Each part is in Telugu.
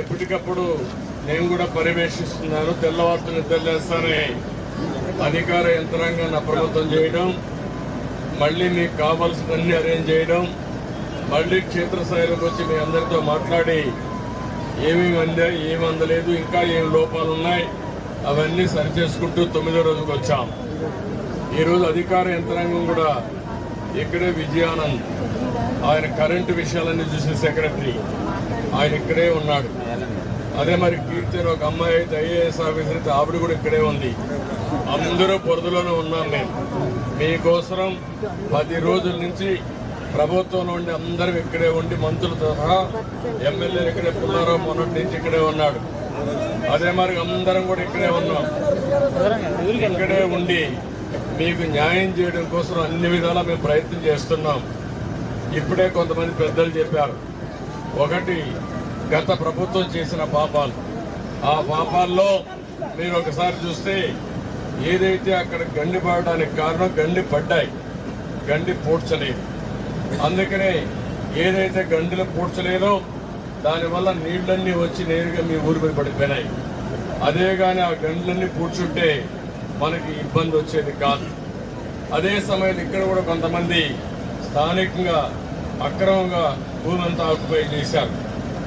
ఎప్పటికప్పుడు నేను కూడా పర్యవేక్షిస్తున్నాను. తెల్లవారుతో నిద్రలేస్తానే అధికార యంత్రాంగాన్ని అప్రమత్తం చేయడం, మళ్ళీ మీకు కావాల్సినవన్నీ అరేంజ్ చేయడం, మళ్ళీ క్షేత్రస్థాయిలోకి వచ్చి మీ అందరితో మాట్లాడి ఏమేమి అందా, ఏమి అందలేదు, ఇంకా ఏం లోపాలు ఉన్నాయి అవన్నీ సరిచేసుకుంటూ 9వ రోజుకి వచ్చాం. ఈరోజు అధికార యంత్రాంగం కూడా ఇక్కడే విజయానంద్, ఆయన కరెంటు విషయాలన్నీ చూసే సెక్రటరీ, ఆయన ఇక్కడే ఉన్నాడు. అదే మరి కీర్తి ఒక అమ్మాయి అయితే ఐఏఎస్ ఆఫీసర్ అయితే ఆవిడ కూడా ఇక్కడే ఉంది. అందరూ పొరదులోనే ఉన్నాం. మేము మీకోసరం 10 రోజుల నుంచి ప్రభుత్వంలో ఉండి అందరూ ఇక్కడే ఉండి మంత్రులతో సహా ఎమ్మెల్యేలు ఇక్కడే, పుల్లారావు మొన్నటి నుంచి ఇక్కడే ఉన్నాడు. అదే మరి అందరం కూడా ఇక్కడే ఉన్నాం. ఇక్కడే ఉండి మీకు న్యాయం చేయడం కోసం అన్ని విధాలా మేము ప్రయత్నం చేస్తున్నాం. ఇప్పుడే కొంతమంది పెద్దలు చెప్పారు, ఒకటి గత ప్రభుత్వం చేసిన పాపాలు. ఆ పాపాల్లో మీరు ఒకసారి చూస్తే ఏదైతే అక్కడ గండి పడడానికి కారణం, గండి పడ్డాయి, గండి పూడ్చలేదు. అందుకనే ఏదైతే గండిలో పూడ్చలేదో దానివల్ల నీళ్లన్నీ వచ్చి నేరుగా మీ ఊరి మీద పడిపోయినాయి. అదే కానీ ఆ గండ్లన్నీ పూడ్చుంటే మనకి ఇబ్బంది వచ్చేది కాదు. అదే సమయంలో ఇక్కడ కూడా కొంతమంది స్థానికంగా అక్రమంగా భూమి అంతా ఆక్యుపై చేశారు.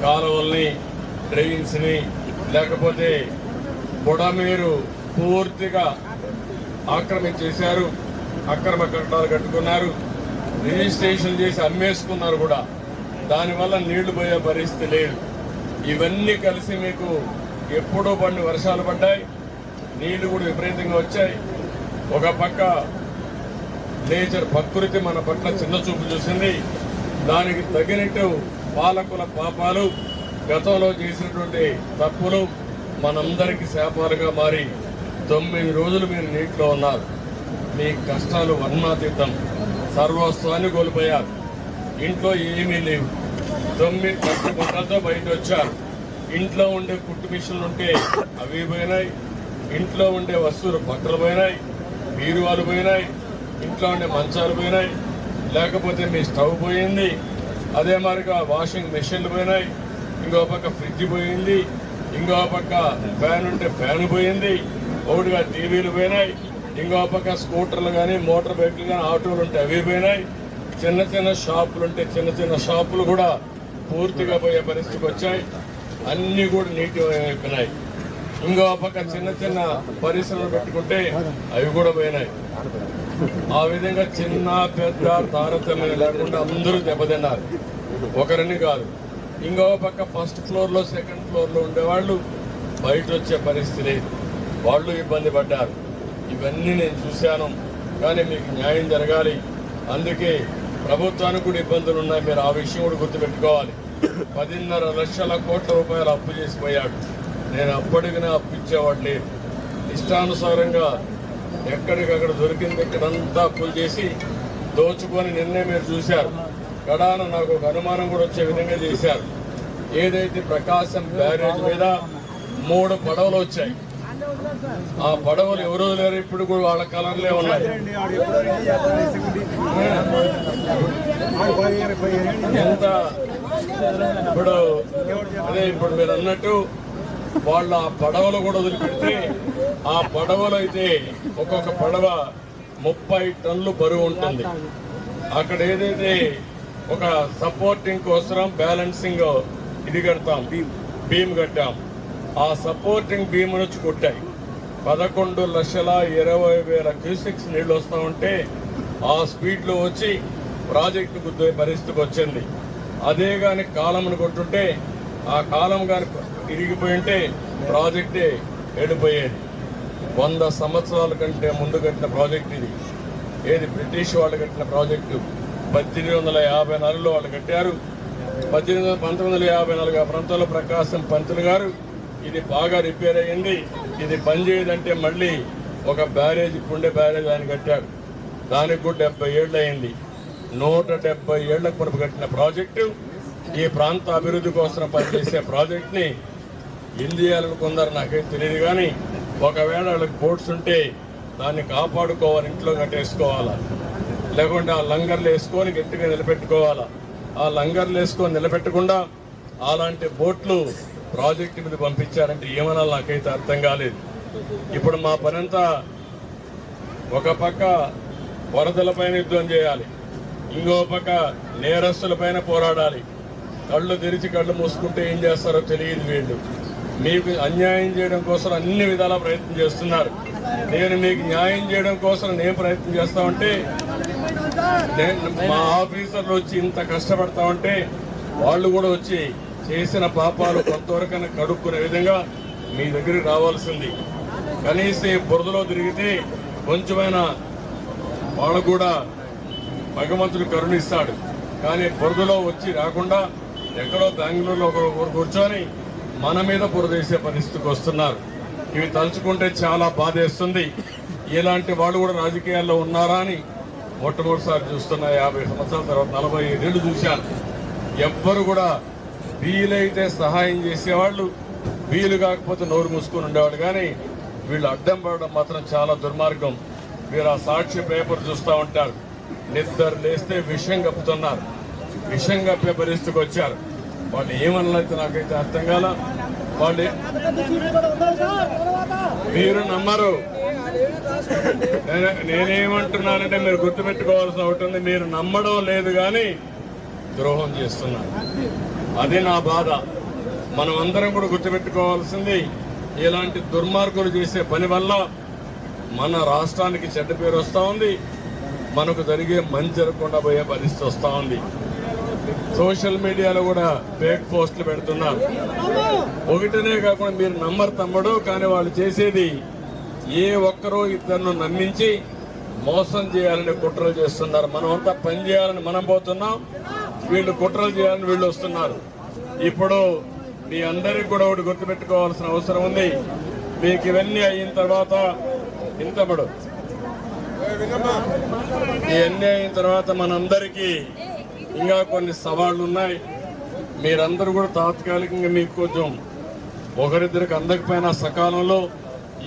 కాలువల్ని, డ్రైన్స్ని, లేకపోతే బుడమేరు పూర్తిగా ఆక్రమించేశారు. అక్రమ కట్టడాలు కట్టుకున్నారు, రిజిస్ట్రేషన్ చేసి అమ్మేసుకున్నారు కూడా. దానివల్ల నీళ్లు పోయే పరిస్థితి లేదు. ఇవన్నీ కలిసి మీకు ఎప్పుడో పడిన వర్షాలు పడ్డాయి, నీళ్లు కూడా విపరీతంగా వచ్చాయి. ఒక పక్క నేచర్, ప్రకృతి మన పట్ల చిన్న చూపు చూసింది. దానికి తగినట్టు పాలకుల పాపాలు, గతంలో చేసినటువంటి తప్పులు మనందరికీ శాపాలుగా మారి 9 రోజులు మీరు నీటిలో ఉన్నారు. మీ కష్టాలు వర్ణాతీతం. సర్వస్వాన్ని కోల్పోయారు. ఇంట్లో ఏమీ లేవు. 9 బట్టలతో బయట వచ్చారు. ఇంట్లో ఉండే కుట్టు మిషన్లు ఉంటే అవి పోయినాయి. ఇంట్లో ఉండే వస్తువులు, బట్టలు పోయినాయి, బీరువాలు పోయినాయి, ఇంట్లో ఉండే మంచాలు పోయినాయి, లేకపోతే మీ స్టవ్ పోయింది. అదే మాదిరిగా వాషింగ్ మెషిన్లు పోయినాయి, ఇంకో పక్క ఫ్రిడ్జ్ పోయింది, ఇంకో పక్క ఫ్యాన్ ఉంటే ఫ్యాన్ పోయింది, ఒకటిగా టీవీలు పోయినాయి, ఇంకో పక్క స్కూటర్లు కానీ, మోటార్ బైక్లు కానీ, ఆటోలు ఉంటే అవి పోయినాయి. చిన్న చిన్న షాపులు ఉంటే చిన్న చిన్న షాపులు కూడా పూర్తిగా పోయే పరిస్థితికి వచ్చాయి. అన్నీ కూడా నీటి అయిపోయినాయి. ఇంకో పక్క చిన్న చిన్న పరిశ్రమలు పెట్టుకుంటే అవి కూడా పోయినాయి. ఆ విధంగా చిన్న పెద్ద తారతమ్యం లేకుండా అందరూ దెబ్బతిన్నారు, ఒకరిని కాదు. ఇంకో పక్క ఫస్ట్ ఫ్లోర్లో, సెకండ్ ఫ్లోర్లో ఉండేవాళ్ళు బయట వచ్చే పరిస్థితి లేదు, వాళ్ళు ఇబ్బంది పడ్డారు. ఇవన్నీ నేను చూశాను. కానీ మీకు న్యాయం జరగాలి. అందుకే ప్రభుత్వానికి కూడా ఇబ్బందులు ఉన్నాయి. మీరు ఆ విషయం కూడా గుర్తుపెట్టుకోవాలి. 10.5 లక్షల కోట్ల రూపాయలు అప్పు చేసిపోయాడు. నేను అప్పటికినా అప్పు ఇచ్చేవాడు లేదు. ఇష్టానుసారంగా ఎక్కడికక్కడ దొరికింది ఇక్కడంతా అప్పులు చేసి దోచుకొని నిన్నే మీరు చూశారు. కడాన నాకు ఒక అనుమానం కూడా వచ్చే విధంగా చేశారు. ఏదైతే ప్రకాశం బ్యారేజ్ మీద 3 పడవలు వచ్చాయి. ఆ పడవలు ఎవరో లేరు, ఇప్పుడు కూడా వాళ్ళ కలర్లే ఉన్నాయి. ఎంత ఇప్పుడు అదే ఇప్పుడు మీరు అన్నట్టు వాళ్ళ ఆ పడవలు కూడా వదిలిపెడితే, ఆ పడవలు అయితే ఒక్కొక్క పడవ 30 టన్నులు బరువు ఉంటుంది. అక్కడ ఏదైతే ఒక సపోర్టింగ్ కోసం బ్యాలెన్సింగ్ ఇది కడతాం, బీమ్ కట్టాం. ఆ సపోర్టింగ్ బీమ్ నుంచి కొట్టాయి. 11,20,000 క్యూసెక్స్ నీళ్లు వస్తూ ఉంటే ఆ స్పీడ్లో వచ్చి ప్రాజెక్టు గుద్దే పరిస్థితికి వచ్చింది. అదే కానీ కాలంను కొట్టుంటే, ఆ కాలం కానీ ఇరిగిపోయి ఉంటే ప్రాజెక్టే వెళ్ళిపోయేది. 100 సంవత్సరాల కంటే ముందు కట్టిన ప్రాజెక్ట్ ఇది. ఏది బ్రిటిష్ వాళ్ళు కట్టిన ప్రాజెక్టు 1854లో వాళ్ళు కట్టారు. 1954 ఆ ప్రాంతంలో ప్రకాశం పంతులు గారు ఇది బాగా రిపేర్ అయ్యింది, ఇది పనిచేయదంటే మళ్ళీ ఒక బ్యారేజ్, పుండె బ్యారేజ్ ఆయన కట్టాడు. దానికి కూడా 70 ఏళ్ళు అయింది. 170 ఏళ్లకు మునుపు కట్టిన ప్రాజెక్టు, ఈ ప్రాంత అభివృద్ధి కోసం పనిచేసే ప్రాజెక్ట్ని ఇండియాలనుకుందరు నాకేం తెలియదు. కానీ ఒకవేళ వాళ్ళకి బోట్స్ ఉంటే దాన్ని కాపాడుకోవాలి, ఇంట్లో కట్టేసుకోవాలా, లేకుంటే ఆ లంగర్లు వేసుకొని గట్టిగా నిలబెట్టుకోవాలా. ఆ లంగర్లు వేసుకొని నిలబెట్టకుండా అలాంటి బోట్లు ప్రాజెక్టు మీద పంపించారంటే ఏమనాలి నాకైతే అర్థం కాలేదు. ఇప్పుడు మా పనంతా ఒక పక్క వరదలపైన యుద్ధం చేయాలి, ఇంకో పక్క నేరస్తులపైన పోరాడాలి. కళ్ళు తెరిచి కళ్ళు మూసుకుంటే ఏం చేస్తారో తెలియదు వీళ్ళు. మీకు అన్యాయం చేయడం కోసం అన్ని విధాలా ప్రయత్నం చేస్తున్నారు. నేను మీకు న్యాయం చేయడం కోసం నేను ప్రయత్నం చేస్తామంటే మా ఆఫీసర్లు వచ్చి ఇంత కష్టపడతామంటే వాళ్ళు కూడా వచ్చి చేసిన పాపాలు కొంతవరకైనా కడుక్కునే విధంగా మీ దగ్గరికి రావాల్సింది. కనీసం బురదలో తిరిగితే కొంచెమైనా వాళ్ళు కూడా భగవంతుడు కరుణిస్తాడు. కానీ బురదలో వచ్చి రాకుండా ఎక్కడో బెంగళూరులో ఒకరు కూర్చొని మన మీద బురదేసే పరిస్థితికి వస్తున్నారు. ఇవి తలుచుకుంటే చాలా బాధేస్తుంది. ఇలాంటి వాళ్ళు కూడా రాజకీయాల్లో ఉన్నారా అని మొట్టమొదటిసారి చూస్తున్నా. 50 సంవత్సరాల తర్వాత 45 ఏళ్ళు చూశాను. ఎవ్వరు కూడా వీలైతే సహాయం చేసేవాళ్ళు, వీలు కాకపోతే నోరు మూసుకొని ఉండేవాళ్ళు. కానీ వీళ్ళు అడ్డం పడడం మాత్రం చాలా దుర్మార్గం. మీరు ఆ సాక్షి పేపర్ చూస్తూ ఉంటారు. నిద్ర లేస్తే విషయం కప్పుతున్నారు, విషయం కప్పే పరిస్థితికి వచ్చారు. వాళ్ళు ఏమన్నైతే నాకైతే అర్థం కాల. వాళ్ళు మీరు నమ్మరు. నేనేమంటున్నానంటే మీరు గుర్తుపెట్టుకోవాల్సిన ఒకటి ఉంది. మీరు నమ్మడం లేదు కానీ ద్రోహం చేస్తున్నారు. అది నా బాధ. మనం అందరం కూడా గుర్తుపెట్టుకోవాల్సింది, ఇలాంటి దుర్మార్గులు చేసే పని వల్ల మన రాష్ట్రానికి చెడ్డ పేరు వస్తూ ఉంది, మనకు జరిగే మంచి జరగకుండా పోయే పరిస్థితి వస్తూ ఉంది. సోషల్ మీడియాలో కూడా ఫేక్ పోస్టులు పెడుతున్నారు. ఒకటినే కాకుండా మీరు నమ్మరు తమ్ముడు, కానీ వాళ్ళు చేసేది ఏ ఒక్కరో ఇద్దరిని నమ్మించి మోసం చేయాలని కుట్రలు చేస్తున్నారు. మనమంతా పని చేయాలని మనం పోతున్నాం, వీళ్ళు కుట్రలు చేయాలని వీళ్ళు వస్తున్నారు. ఇప్పుడు మీ అందరికీ కూడా ఒకటి గుర్తుపెట్టుకోవాల్సిన అవసరం ఉంది. మీకు ఇవన్నీ అయిన తర్వాత ఇంతబడు ఇవన్నీ అయిన తర్వాత మనందరికీ ఇంకా కొన్ని సవాళ్లు ఉన్నాయి. మీరందరూ కూడా తాత్కాలికంగా మీకు కొంచెం ఒకరిద్దరికి అందకపోయినా సకాలంలో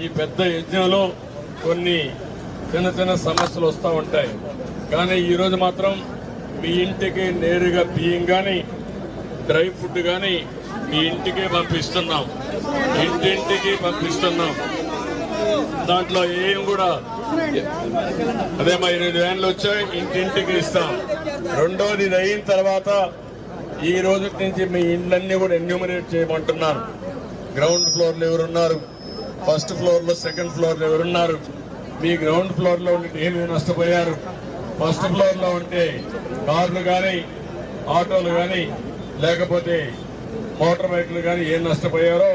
ఈ పెద్ద యజ్ఞంలో కొన్ని చిన్న చిన్న సమస్యలు వస్తూ ఉంటాయి. కానీ ఈరోజు మాత్రం మీ ఇంటికి నేరుగా బియ్యం కానీ డ్రై ఫుడ్ కానీ మీ ఇంటికే పంపిస్తున్నాం, ఇంటింటికి పంపిస్తున్నాం. దాంట్లో ఏం కూడా అదే మా 8 వ్యాన్లు వచ్చాయి, ఇంటింటికి ఇస్తాం. రెండోది ఇది అయిన తర్వాత ఈ రోజు నుంచి మీ ఇండ్లన్నీ కూడా ఎన్యూమరేట్ చేయమంటున్నాను. గ్రౌండ్ ఫ్లోర్లో ఎవరున్నారు, ఫస్ట్ ఫ్లోర్లో, సెకండ్ ఫ్లోర్లో ఎవరున్నారు, మీ గ్రౌండ్ ఫ్లోర్లో ఉండి ఏమి నష్టపోయారు, ఫస్ట్ ఫ్లోర్లో ఉంటే కార్లు కానీ ఆటోలు కానీ లేకపోతే మోటార్ బైక్లు కానీ ఏం నష్టపోయారో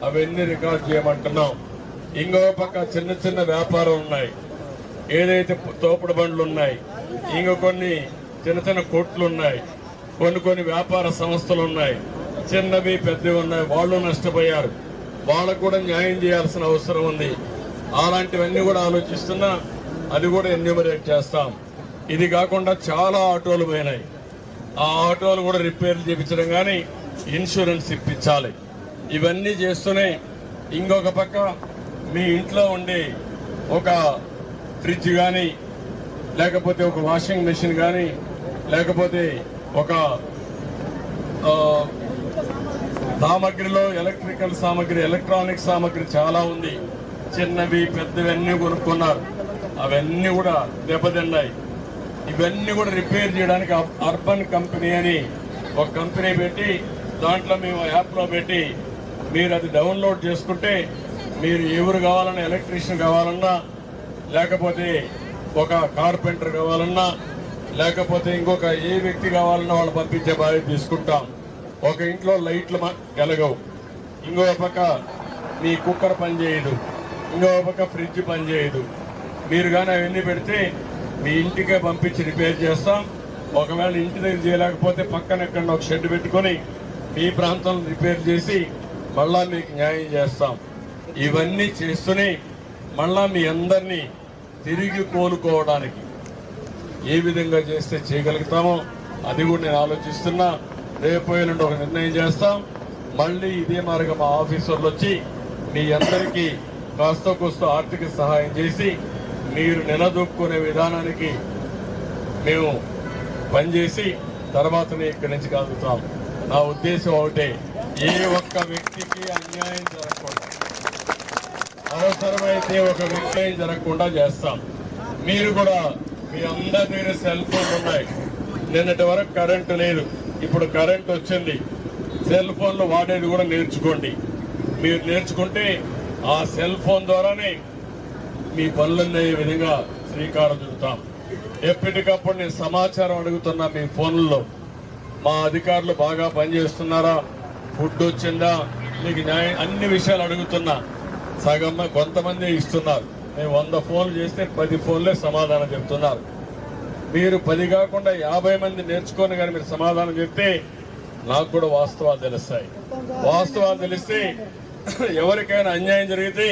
అవన్నీ రికార్డ్ చేయమంటున్నాం. ఇంకో పక్క చిన్న చిన్న వ్యాపారం ఉన్నాయి, ఏదైతే తోపుడు బండ్లు ఉన్నాయి, ఇంకో కొన్ని చిన్న చిన్న కొట్లు ఉన్నాయి, కొన్ని వ్యాపార సంస్థలు ఉన్నాయి, చిన్నవి పెద్దవి ఉన్నాయి. వాళ్ళు నష్టపోయారు, వాళ్ళకు కూడా న్యాయం చేయాల్సిన అవసరం ఉంది. అలాంటివన్నీ కూడా ఆలోచిస్తున్నా, అది కూడా ఎన్యూమరేట్ చేస్తాం. ఇది కాకుండా చాలా ఆటోలు పోయినాయి, ఆ ఆటోలు కూడా రిపేర్లు చేయించడం కానీ ఇన్సూరెన్స్ ఇప్పించాలి. ఇవన్నీ చేస్తూనే ఇంకొక పక్క మీ ఇంట్లో ఉండే ఒక ఫ్రిడ్జ్ కానీ లేకపోతే ఒక వాషింగ్ మెషిన్ కానీ లేకపోతే ఒక సామగ్రిలో ఎలక్ట్రికల్ సామగ్రి, ఎలక్ట్రానిక్ సామగ్రి చాలా ఉంది. చిన్నవి పెద్దవి అన్నీ కొనుక్కున్నారు, అవన్నీ కూడా దెబ్బతిన్నాయి. ఇవన్నీ కూడా రిపేర్ చేయడానికి అర్బన్ కంపెనీ అని ఒక కంపెనీ పెట్టి దాంట్లో మేము యాప్లో పెట్టి మీరు అది డౌన్లోడ్ చేసుకుంటే మీరు ఎవరు కావాలన్నా, ఎలక్ట్రీషియన్ కావాలన్నా లేకపోతే ఒక కార్పెంటర్ కావాలన్నా లేకపోతే ఇంకొక ఏ వ్యక్తి కావాలన్నా వాళ్ళు పంపించే బాధ్యత తీసుకుంటాం. ఒక ఇంట్లో లైట్లు వెలగవు, ఇంకో పక్క మీ కుక్కర్ పనిచేయదు, ఇంకో పక్క ఫ్రిడ్జ్ పనిచేయదు. మీరు కానీ అవన్నీ పెడితే మీ ఇంటికే పంపించి రిపేర్ చేస్తాం. ఒకవేళ ఇంటి దగ్గర చేయలేకపోతే పక్కన ఎక్కడ ఒక షెడ్ పెట్టుకొని మీ ప్రాంతంలో రిపేర్ చేసి మళ్ళా మీకు న్యాయం చేస్తాం. ఇవన్నీ చేస్తూనే మళ్ళా మీ అందరినీ తిరిగి కోలుకోవడానికి ఏ విధంగా చేస్తే చేయగలుగుతామో అది కూడా నేను ఆలోచిస్తున్నా. రేపు ఎల్లుండి ఒక నిర్ణయం చేస్తాం. మళ్ళీ ఇదే మార్గం మా ఆఫీసర్లు వచ్చి మీ అందరికీ కాస్త కోస్త ఆర్థిక సహాయం చేసి మీరు నిలదొక్కునే విధానానికి మేము పనిచేసి తర్వాతనే ఇక్కడి నుంచి కలుగుతాం. నా ఉద్దేశం ఒకటే, ఏ ఒక్క వ్యక్తికి అన్యాయం జరగకుండా, అవసరమైతే ఒక వ్యక్తి జరగకుండా చేస్తాం. మీరు కూడా మీ అందరి దగ్గర సెల్ ఫోన్లు ఉన్నాయి. నిన్నటి వరకు కరెంటు లేదు, ఇప్పుడు కరెంట్ వచ్చింది. సెల్ ఫోన్లు వాడేది కూడా నేర్చుకోండి. మీరు నేర్చుకుంటే ఆ సెల్ ఫోన్ ద్వారానే మీ పనులన్నీ విధంగా శ్రీకారం చుడతాం. ఎప్పటికప్పుడు నేను సమాచారం అడుగుతున్నా మీ ఫోన్లలో. మా అధికారులు బాగా పనిచేస్తున్నారా, ఫుడ్ వచ్చిందా, మీకు న్యాయం, అన్ని విషయాలు అడుగుతున్నా. సగం కొంతమంది ఇస్తున్నారు. మేము 100 ఫోన్లు చేస్తే 10 ఫోన్లే సమాధానం చెప్తున్నారు. మీరు 10 కాకుండా 50 మంది నేర్చుకొని కానీ మీరు సమాధానం చెప్తే నాకు కూడా వాస్తవాలు తెలుస్తాయి. వాస్తవాలు తెలిస్తే ఎవరికైనా అన్యాయం జరిగితే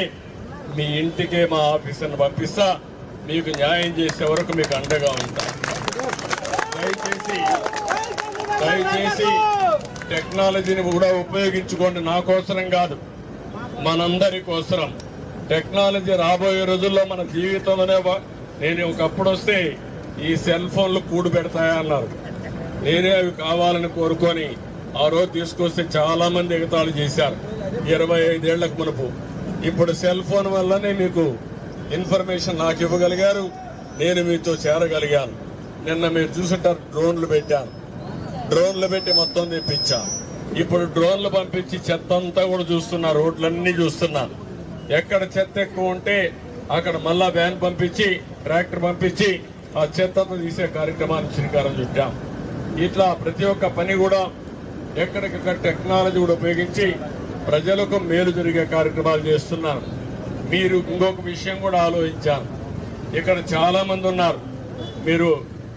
మీ ఇంటికే మా ఆఫీసర్ని పంపిస్తా, మీకు న్యాయం చేసే వరకు మీకు అండగా ఉంటా. దయచేసి టెక్నాలజీని కూడా ఉపయోగించుకోండి. నా కోసరం కాదు, మనందరి కోసరం. టెక్నాలజీ రాబోయే రోజుల్లో మన జీవితంలోనే. నేను ఒకప్పుడు వస్తే ఈ సెల్ ఫోన్లు కూడు పెడతాయా అన్నారు. నేనే అవి కావాలని కోరుకొని ఆ రోజు తీసుకొస్తే చాలా మంది ఎగతాళి చేశారు 25 ఏళ్లకు మునుపు. ఇప్పుడు సెల్ ఫోన్ వల్లనే మీకు ఇన్ఫర్మేషన్ నాకు ఇవ్వగలిగారు, నేను మీతో చేరగలిగాను. నిన్న మీరు చూసుంటారు, డ్రోన్లు పెట్టాను. డ్రోన్లు పెట్టి మొత్తం తెప్పించా. ఇప్పుడు డ్రోన్లు పంపించి చెత్త అంతా కూడా చూస్తున్నా, రోడ్లన్నీ చూస్తున్నా. ఎక్కడ చెత్త ఎక్కువ ఉంటే అక్కడ మళ్ళా వ్యాన్ పంపించి, ట్రాక్టర్ పంపించి ఆ చెత్త తీసే కార్యక్రమాన్ని శ్రీకారం చుట్టాం. ఇట్లా ప్రతి ఒక్క పని కూడా ఎక్కడికక్కడ టెక్నాలజీ కూడా ఉపయోగించి ప్రజలకు మేలు జరిగే కార్యక్రమాలు చేస్తున్నాను. మీరు ఇంకొక విషయం కూడా ఆలోచించాను. ఇక్కడ చాలా మంది ఉన్నారు. మీరు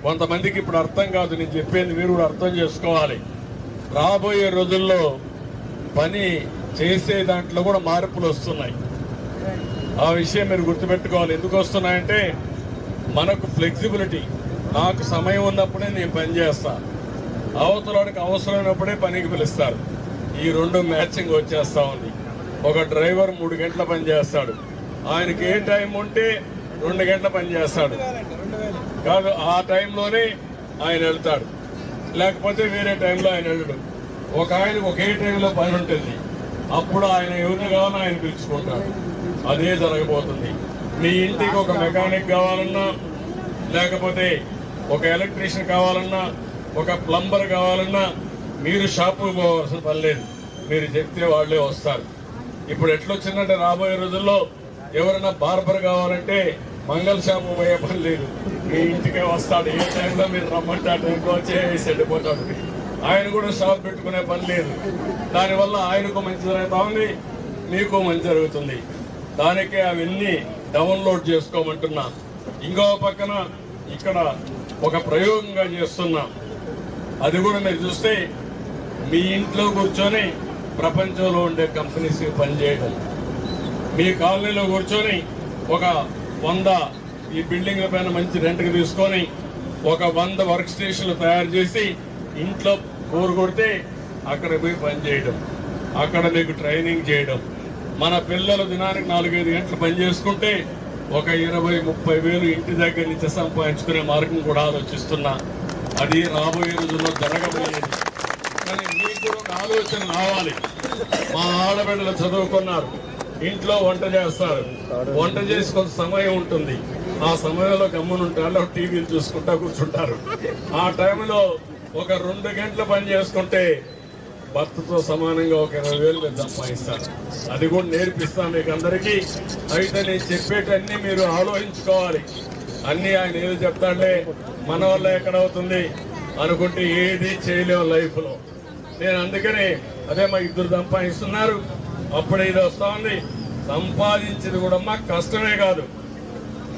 కొంతమందికి ఇప్పుడు అర్థం కాదు నేను చెప్పేది, మీరు కూడా అర్థం చేసుకోవాలి. రాబోయే రోజుల్లో పని చేసే దాంట్లో కూడా మార్పులు వస్తున్నాయి. ఆ విషయం మీరు గుర్తుపెట్టుకోవాలి. ఎందుకు వస్తున్నాయంటే మనకు ఫ్లెక్సిబిలిటీ. నాకు సమయం ఉన్నప్పుడే నేను పని చేస్తా, అవతలకి అవసరమైనప్పుడే పనికి పిలుస్తారు. ఈ 2 మ్యాచింగ్ వచ్చేస్తా ఉంది. ఒక డ్రైవర్ 3 గంటల పని చేస్తాడు, ఆయనకి ఏ టైం ఉంటే 2 గంటల పని చేస్తాడు కాదు, ఆ టైంలోనే ఆయన వెళ్తాడు, లేకపోతే వేరే టైంలో ఆయన వెళ్ళడు. ఒక ఆయనకు ఒకే టైంలో పని ఉంటుంది, అప్పుడు ఆయన ఎవరిని కావాలో ఆయన పిలుచుకుంటాడు. అదే జరగబోతుంది. మీ ఇంటికి ఒక మెకానిక్ కావాలన్నా, లేకపోతే ఒక ఎలక్ట్రీషియన్ కావాలన్నా, ఒక ప్లంబర్ కావాలన్నా మీరు షాపుకు పోవాల్సిన పని లేదు. మీరు చెప్తే వాళ్ళే వస్తారు. ఇప్పుడు ఎట్లొచ్చిందంటే రాబోయే రోజుల్లో ఎవరైనా బార్బర్ కావాలంటే మంగళ షాపు పోయే పని లేదు, మీ ఇంటికే వస్తాడు. ఏ టైంలో మీరు రమ్మంటే ఆ టైంలో వచ్చేసి వెళ్ళిపోతాడు. ఆయన కూడా షాప్ పెట్టుకునే పని లేదు. దానివల్ల ఆయనకు మంచి జరుగుతా ఉంది, మీకు మంచి జరుగుతుంది. దానికే అవన్నీ డౌన్లోడ్ చేసుకోమంటున్నా. ఇంకో పక్కన ఇక్కడ ఒక ప్రయోగంగా చేస్తున్నా. అది కూడా మీరు చూస్తే మీ ఇంట్లో కూర్చొని ప్రపంచంలో ఉండే కంపెనీస్ పనిచేయడం, మీ కాలనీలో కూర్చొని ఒక 100 ఈ బిల్డింగ్ల పైన మంచి రెంట్కి తీసుకొని ఒక 100 వర్క్ స్టేషన్లు తయారు చేసి ఇంట్లో బోర్ కొడితే అక్కడ పోయి పనిచేయడం, అక్కడ మీకు ట్రైనింగ్ చేయడం. మన పిల్లలు దినానికి 4-5 గంటలు పని చేసుకుంటే ఒక 20-30 వేలు ఇంటి దగ్గర నుంచి సంపాదించుకునే మార్గం కూడా ఆలోచిస్తున్నా. అది రాబోయే రోజుల్లో జరగబోయేది. కానీ మీకు ఒక ఆలోచన రావాలి. మా ఆడబిడ్డలు చదువుకున్నారు, ఇంట్లో వంట చేస్తారు. వంట చేసి కొంత సమయం ఉంటుంది, ఆ సమయంలో గమ్మునుంటారు, టీవీలు చూసుకుంటా కూర్చుంటారు. ఆ టైంలో ఒక 2 గంటలు పని చేసుకుంటే భర్తతో సమానంగా ఒక 20 వేలు మీరు సంపాదిస్తారు. అది కూడా నేర్పిస్తాం మీకు అందరికీ. అయితే నేను చెప్పేటన్నీ మీరు ఆలోచించుకోవాలి. అన్నీ ఆయన ఏది చెప్తాడే మన వల్ల ఎక్కడవుతుంది అనుకుంటే ఏది చేయలేము లైఫ్లో. నేను అందుకని అదే మా 2 సంపాదిస్తున్నారు, అప్పుడు ఇది వస్తా ఉంది. సంపాదించేది కూడా మాకు కష్టమే కాదు,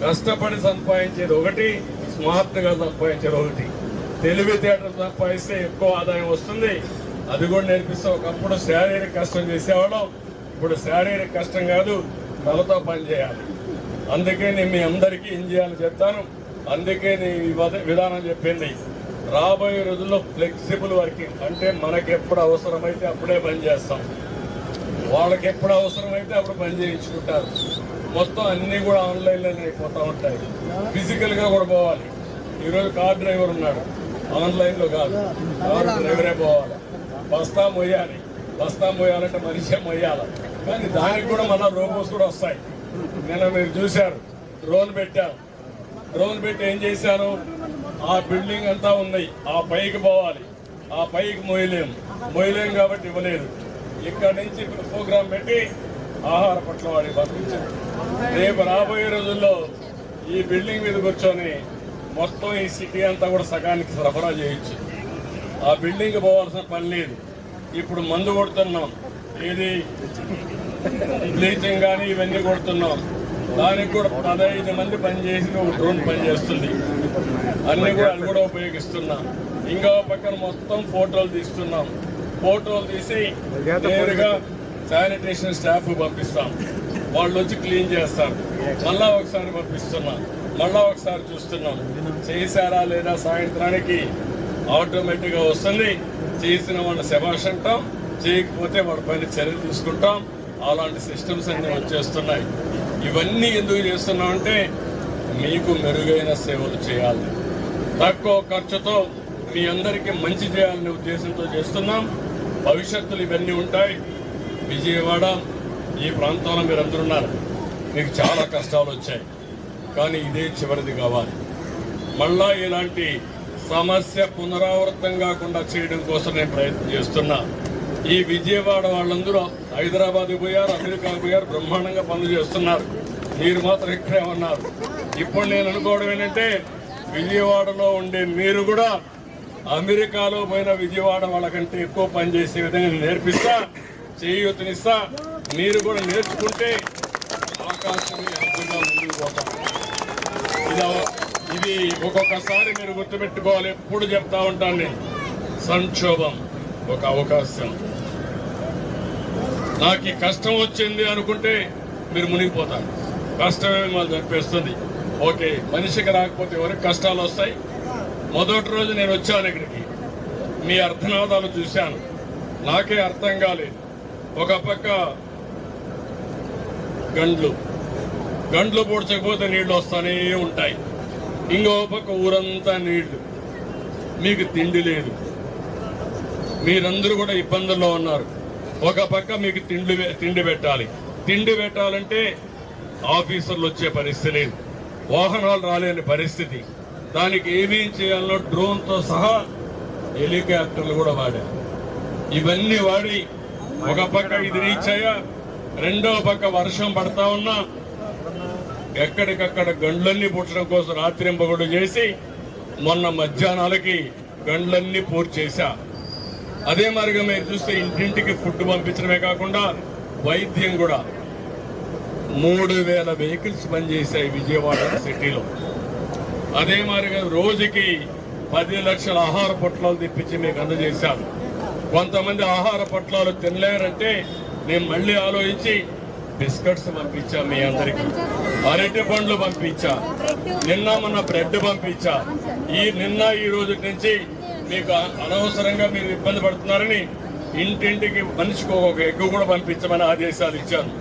కష్టపడి సంపాదించేది ఒకటి, స్మార్ట్గా సంపాదించేది ఒకటి. తెలివితేటలు సంపాదిస్తే ఎక్కువ ఆదాయం వస్తుంది. అది కూడా నేర్పిస్తాం. ఒకప్పుడు శారీరక కష్టం చేసేవాళ్ళం, ఇప్పుడు శారీరక కష్టం కాదు, తలతో పని చేయాలి. అందుకే నేను మీ అందరికీ ఏం చేయాలని చెప్తాను. అందుకే నేను ఈ విధానం చెప్పింది. రాబోయే రోజుల్లో ఫ్లెక్సిబుల్ వర్కింగ్ అంటే మనకి ఎప్పుడు అవసరమైతే అప్పుడే పని చేస్తాం, వాళ్ళకి ఎప్పుడు అవసరమైతే అప్పుడు పని చేయించుకుంటారు. మొత్తం అన్నీ కూడా ఆన్లైన్లోనే అయిపోతూ ఉంటాయి. ఫిజికల్గా కూడా పోవాలి. ఈరోజు కార్ డ్రైవర్ ఉన్నాడు, ఆన్లైన్లో కాదు, కారు డ్రైవరే పోవాలి. బస్తా మొయ్యాలి, బస్తా మోయాలంటే మనిషే మోయాలి, కానీ దానికి కూడా మళ్ళీ రోబోస్ కూడా వస్తాయి. నిన్న మీరు చూశారు, డ్రోన్ పెట్టారు. డ్రోన్ పెట్టి ఏం చేశారు, ఆ బిల్డింగ్ అంతా ఉంది, ఆ పైకి పోవాలి, ఆ పైకి మోయలేము కాబట్టి ఇవ్వలేదు. ఇక్కడ నుంచి ప్రోగ్రాం పెట్టి ఆహార పట్ల వాడికి పంపించారు. రేపు రాబోయే రోజుల్లో ఈ బిల్డింగ్ మీద కూర్చొని మొత్తం ఈ సిటీ అంతా కూడా సగానికి సరఫరా చేయొచ్చు. ఆ బిల్డింగ్ పోవాల్సిన పని లేదు. ఇప్పుడు మందు కొడుతున్నాం, ఇది బ్లీచింగ్ కానీ ఇవన్నీ కొడుతున్నాం. దానికి కూడా 15 మంది పనిచేసి ఒక డ్రోన్ పనిచేస్తుంది. అన్ని కూడా అది కూడా ఉపయోగిస్తున్నాం. ఇంకో పక్కన మొత్తం ఫోటోలు తీస్తున్నాం. ఫోటోలు తీసి నేరుగా శానిటేషన్ స్టాఫ్ పంపిస్తాం. వాళ్ళు వచ్చి క్లీన్ చేస్తారు. మళ్ళా ఒకసారి పంపిస్తున్నాం, మళ్ళా ఒకసారి చూస్తున్నాం చేశారా లేదా. సాయంత్రానికి ఆటోమేటిక్గా వస్తుంది. చేసిన వాళ్ళ శభాష్ అంటాం, చేయకపోతే వాడి పైన చర్యలు తీసుకుంటాం. అలాంటి సిస్టమ్స్ అన్ని వచ్చేస్తున్నాయి. ఇవన్నీ ఎందుకు చేస్తున్నామంటే మీకు మెరుగైన సేవలు చేయాలి, తక్కువ ఖర్చుతో మీ అందరికీ మంచి చేయాలనే ఉద్దేశంతో చేస్తున్నాం. భవిష్యత్తులో ఇవన్నీ ఉంటాయి. విజయవాడ ఈ ప్రాంతంలో మీరు అందరూ ఉన్నారు, మీకు చాలా కష్టాలు వచ్చాయి, కానీ ఇదే చివరిది కావాలి. మళ్ళా ఇలాంటి సమస్య పునరావృతం కాకుండా చేయడం కోసం నేను ప్రయత్నం చేస్తున్నా. ఈ విజయవాడ వాళ్ళందరూ హైదరాబాద్ పోయారు, అమెరికా పోయారు, బ్రహ్మాండంగా పనులు చేస్తున్నారు. మీరు మాత్రం ఇక్కడే ఉన్నారు. ఇప్పుడు నేను అనుకోవడం ఏంటంటే విజయవాడలో ఉండే మీరు కూడా అమెరికాలో పోయిన విజయవాడ వాళ్ళకంటే ఎక్కువ పనిచేసే విధంగా నేర్పిస్తా, చేయూతనిస్తా. మీరు కూడా నేర్చుకుంటే ఆకాశమే అద్భుతంగా ముందుకు పోతాం. ఇది ఒక్కొక్కసారి మీరు గుర్తుపెట్టుకోవాలి. ఎప్పుడు చెప్తా ఉంటాను నేను, సంక్షోభం ఒక అవకాశం. నాకు ఈ కష్టం వచ్చింది అనుకుంటే మీరు మునిగిపోతారు. కష్టమే మిమ్మల్ని చంపేస్తుంది. ఓకే, మనిషికి రాకపోతే ఎవరికి కష్టాలు వస్తాయి. మొదటి రోజు నేను వచ్చాను ఇక్కడికి, మీ అర్థనాదాలు చూశాను, నాకే అర్థం కాలేదు. ఒక పక్క గండ్లు పూడ్చకపోతే నీళ్లు వస్తానే ఉంటాయి, ఇంకో పక్క ఊరంతా నీళ్లు, మీకు తిండి లేదు, మీరందరూ కూడా ఇబ్బందుల్లో ఉన్నారు. ఒక పక్క మీకు తిండి పెట్టాలంటే ఆఫీసర్లు వచ్చే పరిస్థితి లేదు, వాహనాలు రాలేని పరిస్థితి. దానికి ఏమేం చేయాలనో డ్రోన్తో సహా హెలికాప్టర్లు కూడా వాడారు. ఇవన్నీ వాడి ఒక పక్క ఇది రీచ్ అయ్యా, రెండో పక్క వర్షం పడతా ఉన్నా ఎక్కడికక్కడ గండ్లన్నీ పుట్టడం కోసం రాత్రింపగుడు చేసి మొన్న మధ్యాహ్నాలకి గండ్లన్నీ పూర్తి చేశా. అదే మాదిరిగా మీరు చూస్తే ఇంటింటికి ఫుడ్ పంపించడమే కాకుండా వైద్యం కూడా 3000 వెహికల్స్ పనిచేశాయి విజయవాడ సిటీలో. అదే మాదిరిగా రోజుకి 10 లక్షల ఆహార పొట్లాలు తెప్పించి మీకు అందజేశాను. కొంతమంది ఆహార పొట్లాలు తినలేరంటే నేను మళ్ళీ ఆలోచించి బిస్కెట్స్ పంపించా, మీ అందరికి అరటి పండ్లు పంపించా, నిన్న మొన్న బ్రెడ్ పంపించా. నిన్న ఈ రోజు నుంచి మీకు అనవసరంగా మీరు ఇబ్బంది పడుతున్నారని ఇంటింటికి మనిషికి ఒక ఎగ్గు కూడా పంపించమని ఆదేశాలు ఇచ్చాను.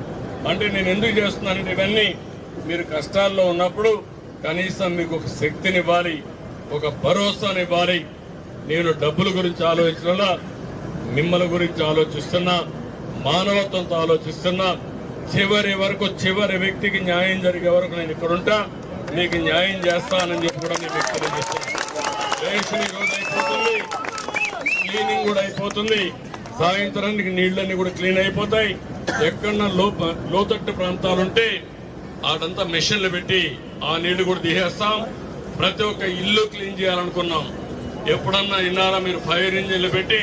అంటే నేను ఎందుకు చేస్తున్నానంటే ఇవన్నీ మీరు కష్టాల్లో ఉన్నప్పుడు కనీసం మీకు ఒక శక్తినివ్వాలి, ఒక భరోసానివ్వాలి. నేను డబ్బుల గురించి ఆలోచించడంలో మిమ్మల్ని గురించి ఆలోచిస్తున్నా, మానవత్వంతో ఆలోచిస్తున్నా. చివరి వ్యక్తికి న్యాయం జరిగే వరకు నేను ఇక్కడుంటా, మీకు న్యాయం చేస్తానని చెప్పి కూడా నేను తెలియజేస్తున్నాను. రేషన్ ఈరోజు అయిపోతుంది, క్లీనింగ్ కూడా అయిపోతుంది, సాయంత్రానికి నీళ్ళన్నీ కూడా క్లీన్ అయిపోతాయి. ఎక్కడన్నా లోతట్టు ప్రాంతాలుంటే ఆడంతా మెషిన్లు పెట్టి ఆ నీళ్లు కూడా తీసేస్తాం. ప్రతి ఒక్క ఇల్లు క్లీన్ చేయాలనుకున్నాం. ఎప్పుడన్నా ఇన్నారా మీరు ఫైర్ ఇంజిన్లు పెట్టి,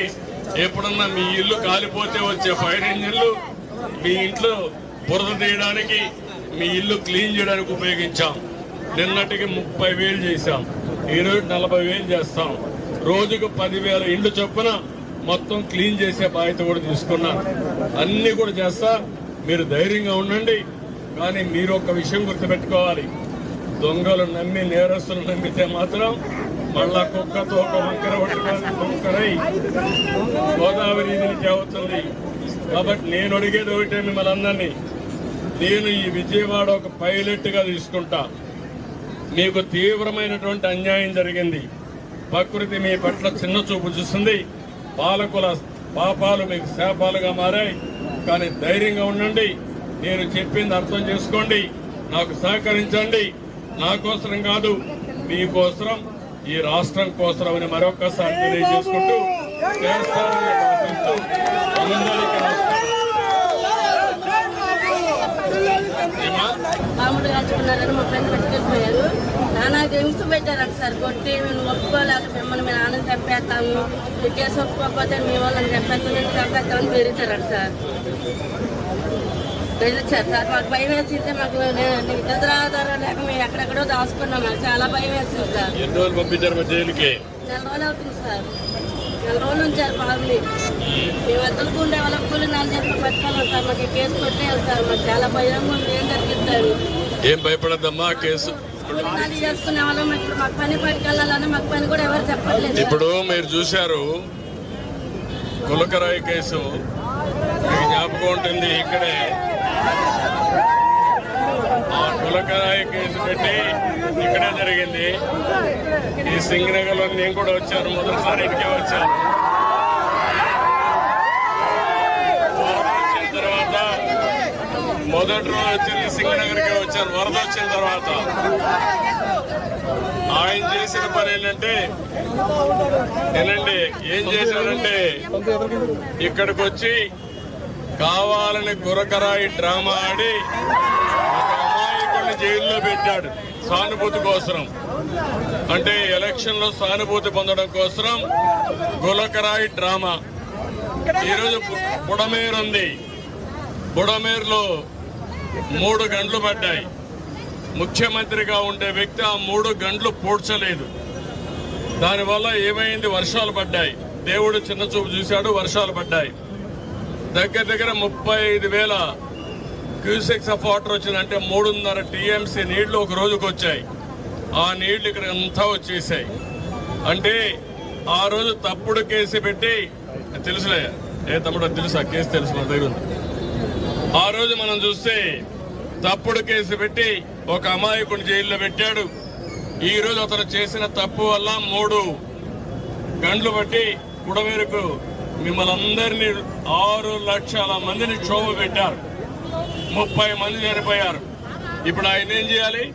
ఎప్పుడన్నా మీ ఇల్లు కాలిపోతే వచ్చే ఫైర్ ఇంజిన్లు మీ ఇంట్లో బురద తీయడానికి, మీ ఇల్లు క్లీన్ చేయడానికి ఉపయోగించాం. నిన్నటికి 30,000 చేశాం, ఈరోజు 40,000 చేస్తాం. రోజుకు 10,000 ఇండ్లు చొప్పున మొత్తం క్లీన్ చేసే బాధ్యత కూడా తీసుకున్నాం. అన్ని కూడా చేస్తా, మీరు ధైర్యంగా ఉండండి. కానీ మీరు ఒక విషయం గుర్తుపెట్టుకోవాలి, దొంగలు నమ్మి నేరస్తులు నమ్మితే మాత్రం మళ్ళా కుక్కతో ఒక వంకర వంకరై గోదావరి నుంచి అవుతుంది. కాబట్టి నేను అడిగేది ఒకటే మిమ్మల్ని అందరినీ, నేను ఈ విజయవాడ ఒక పైలట్ గా తీసుకుంటా. మీకు తీవ్రమైనటువంటి అన్యాయం జరిగింది, ప్రకృతి మీ పట్ల చిన్న చూపు చూస్తుంది, పాలకుల పాపాలు మీకు శాపాలుగా మారాయి. కానీ ధైర్యంగా ఉండండి. నేను చెప్పింది అర్థం చేసుకోండి, నాకు సహకరించండి. నా కోసరం కాదు, మీకోసరం, ఈ రాష్ట్రం కోసరం అని మరొకసారి తెలియజేసుకుంటూ చేస్తారని ఆశిస్తూ అందరికీ మామూలు కాల్చుకున్నారని మా ఫ్రెండ్ పెట్టుకెళ్ళిపోయారు. నాన్నకి హింస పెట్టారంట సార్, కొట్టి మేము ఒప్పుకోలేక మిమ్మల్ని మీ నాన్నని చంపేస్తాము, ఈ కేసు ఒప్పుకోకపోతే మీ వాళ్ళని చంపేస్తామని బెదిరించారంట సార్. బెదిరించారు సార్. మాకు భయం వేసింది. మాకు నిద్రాధారం లేక మేము ఎక్కడెక్కడో దాచుకున్నాం. మాకు చాలా భయం వేసింది సార్. ఎన్ని రోజులు పంపించారు జైలుకి? 4 రోజులు అవుతుంది సార్. 4 రోజులు ఉంచారు బాబుని. మేము వద్దలకు ఉండే వాళ్ళ కూలి 4 చేతులు పట్టుకోవాలి సార్. మాకు కేసు కొట్టేయాలి సార్. మాకు చాలా భయంగా ఉంది. ఏం జరిగిస్తారు? ఏం భయపడద్దమ్మా, కేసు చేసుకునే వాళ్ళం. ఇప్పుడు మాకు పని పట్టుకెళ్ళాలని మాకు పని కూడా ఎవరు చెప్పట్లేదు. ఇప్పుడు మీరు చూశారు కులకరాయి కేసు, మీకు జ్ఞాపకం ఉంటుంది. ఇక్కడే ఆ కులకరాయి కేసు పెట్టి ఇక్కడే జరిగింది. ఈ సింగనగర్ లో నేను కూడా వచ్చాను, మొదటిసారి ఇటుకే వచ్చాను. వచ్చిన తర్వాత మొదటి రోజు వచ్చింది సింగనగర్కే వచ్చాను. వరద వచ్చిన తర్వాత ఆయన చేసిన పని ఏంటంటే, ఏనండి ఏం చేశారంటే, ఇక్కడికి వచ్చి కావాలని గురకరాయి డ్రామా ఆడి ఒక అమాయకుడిని జైల్లో పెట్టాడు సానుభూతి కోసం. అంటే ఎలక్షన్ లో సానుభూతి పొందడం కోసం గులకరాయి డ్రామా. ఈరోజు బుడమేరు ఉంది. బుడమేరులో 3 గంటలు పడ్డాయి. ముఖ్యమంత్రిగా ఉండే వ్యక్తి ఆ 3 గంటలు పూడ్చలేదు. దానివల్ల ఏమైంది? వర్షాలు పడ్డాయి. దేవుడు చిన్న చూపు చూశాడు, వర్షాలు పడ్డాయి. దగ్గర దగ్గర 35,000 క్యూసెక్స్ ఆఫ్ వాటర్ వచ్చిందంటే 3.5 టీఎంసీ నీళ్లు ఒక రోజుకు వచ్చాయి. ఆ నీళ్లు ఇక్కడ అంతా వచ్చేసాయి. అంటే ఆ రోజు తప్పుడు కేసు పెట్టి, తెలుసులే ఏ తమ్ముడు తెలుసు, ఆ కేసు తెలుసు, మన దగ్గర ఉంది. ఆ రోజు మనం చూస్తే తప్పుడు కేసు పెట్టి ఒక అమాయకుడిని జైల్లో పెట్టాడు. ఈ రోజు అతను చేసిన తప్పు వల్ల 3 గంటలు బట్టి బుడమేరుకు మిమ్మల్ని అందరినీ 6 లక్షల మందిని క్షోభ పెట్టారు. 30 మంది చనిపోయారు. ఇప్పుడు ఆయన ఏం చేయాలి?